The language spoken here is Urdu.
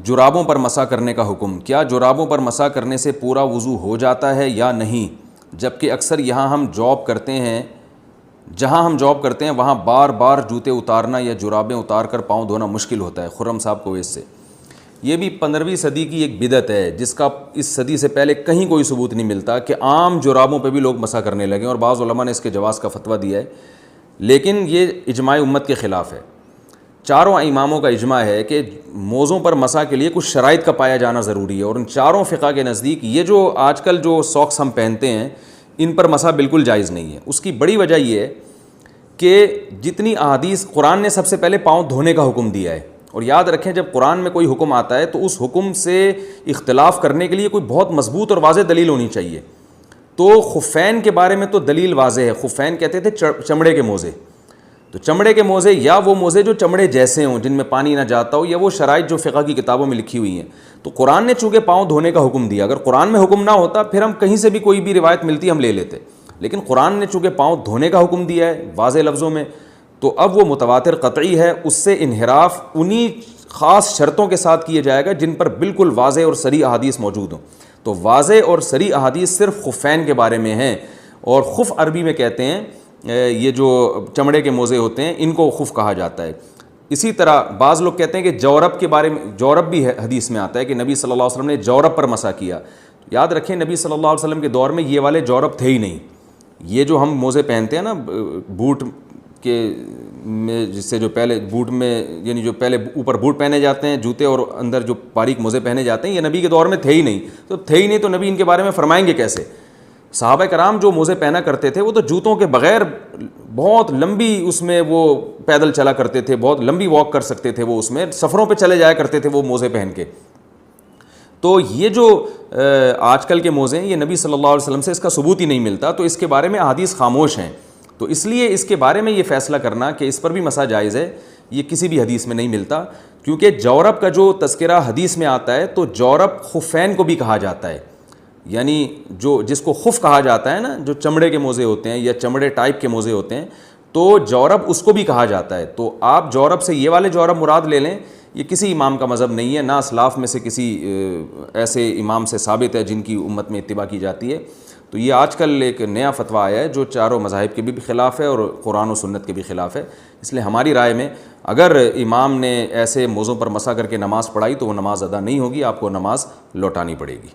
جرابوں پر مسح کرنے کا حکم، کیا جرابوں پر مسح کرنے سے پورا وضو ہو جاتا ہے یا نہیں؟ جبکہ اکثر جہاں ہم جاب کرتے ہیں وہاں بار بار جوتے اتارنا یا جرابیں اتار کر پاؤں دھونا مشکل ہوتا ہے۔ خرم صاحب کویت سے۔ یہ بھی 15ویں صدی کی ایک بدعت ہے جس کا اس صدی سے پہلے کہیں کوئی ثبوت نہیں ملتا کہ عام جرابوں پہ بھی لوگ مسح کرنے لگے، اور بعض علماء نے اس کے جواز کا فتویٰ دیا ہے، لیکن یہ اجماع امت کے خلاف ہے۔ چاروں اماموں کا اجماع ہے کہ موزوں پر مسح کے لیے کچھ شرائط کا پایا جانا ضروری ہے، اور ان چاروں فقہ کے نزدیک یہ جو آج کل جو ساکس ہم پہنتے ہیں ان پر مسح بالکل جائز نہیں ہے۔ اس کی بڑی وجہ یہ ہے کہ جتنی احادیث، قرآن نے سب سے پہلے پاؤں دھونے کا حکم دیا ہے، اور یاد رکھیں جب قرآن میں کوئی حکم آتا ہے تو اس حکم سے اختلاف کرنے کے لیے کوئی بہت مضبوط اور واضح دلیل ہونی چاہیے۔ تو خفین کے بارے میں تو دلیل واضح ہے، خفین کہتے تھے چمڑے کے موزے، تو چمڑے کے موزے یا وہ موزے جو چمڑے جیسے ہوں جن میں پانی نہ جاتا ہو، یا وہ شرائط جو فقہ کی کتابوں میں لکھی ہوئی ہیں۔ تو قرآن نے چونکہ پاؤں دھونے کا حکم دیا، اگر قرآن میں حکم نہ ہوتا پھر ہم کہیں سے بھی کوئی بھی روایت ملتی ہم لے لیتے، لیکن قرآن نے چونکہ پاؤں دھونے کا حکم دیا ہے واضح لفظوں میں، تو اب وہ متواتر قطعی ہے، اس سے انحراف انہی خاص شرطوں کے ساتھ کیا جائے گا جن پر بالکل واضح اور صریح احادیث موجود ہوں۔ تو واضح اور صریح احادیث صرف خفین کے بارے میں ہیں، اور خف عربی میں کہتے ہیں یہ جو چمڑے کے موزے ہوتے ہیں ان کو خف کہا جاتا ہے۔ اسی طرح بعض لوگ کہتے ہیں کہ جورب کے بارے میں، جورب بھی حدیث میں آتا ہے کہ نبی صلی اللہ علیہ وسلم نے جورب پر مسح کیا۔ یاد رکھیں نبی صلی اللہ علیہ وسلم کے دور میں یہ والے جورب تھے ہی نہیں۔ یہ جو ہم موزے پہنتے ہیں نا بوٹ کے میں، جس سے جو پہلے بوٹ میں یعنی جو پہلے اوپر بوٹ پہنے جاتے ہیں جوتے اور اندر جو باریک موزے پہنے جاتے ہیں، یہ نبی کے دور میں تھے ہی نہیں۔ تو نبی ان کے بارے میں فرمائیں گے کیسے؟ صحابہ کرام جو موزے پہنا کرتے تھے وہ تو جوتوں کے بغیر بہت لمبی اس میں وہ پیدل چلا کرتے تھے، بہت لمبی واک کر سکتے تھے، وہ اس میں سفروں پہ چلے جایا کرتے تھے وہ موزے پہن کے۔ تو یہ جو آج کل کے موزے ہیں یہ نبی صلی اللہ علیہ وسلم سے اس کا ثبوت ہی نہیں ملتا، تو اس کے بارے میں احادیث خاموش ہیں۔ تو اس لیے اس کے بارے میں یہ فیصلہ کرنا کہ اس پر بھی مسح جائز ہے یہ کسی بھی حدیث میں نہیں ملتا، کیونکہ جورب کا جو تذکرہ حدیث میں آتا ہے تو جورب خفین کو بھی کہا جاتا ہے، یعنی جو جس کو خف کہا جاتا ہے نا، جو چمڑے کے موزے ہوتے ہیں یا چمڑے ٹائپ کے موزے ہوتے ہیں، تو جورب اس کو بھی کہا جاتا ہے۔ تو آپ جورب سے یہ والے جورب مراد لے لیں، یہ کسی امام کا مذہب نہیں ہے، نہ اسلاف میں سے کسی ایسے امام سے ثابت ہے جن کی امت میں اتباع کی جاتی ہے۔ تو یہ آج کل ایک نیا فتویٰ آیا ہے جو چاروں مذاہب کے بھی خلاف ہے اور قرآن و سنت کے بھی خلاف ہے۔ اس لیے ہماری رائے میں اگر امام نے ایسے موضوع پر مسح کر کے نماز پڑھائی تو وہ نماز ادا نہیں ہوگی، آپ کو نماز لوٹانی پڑے گی۔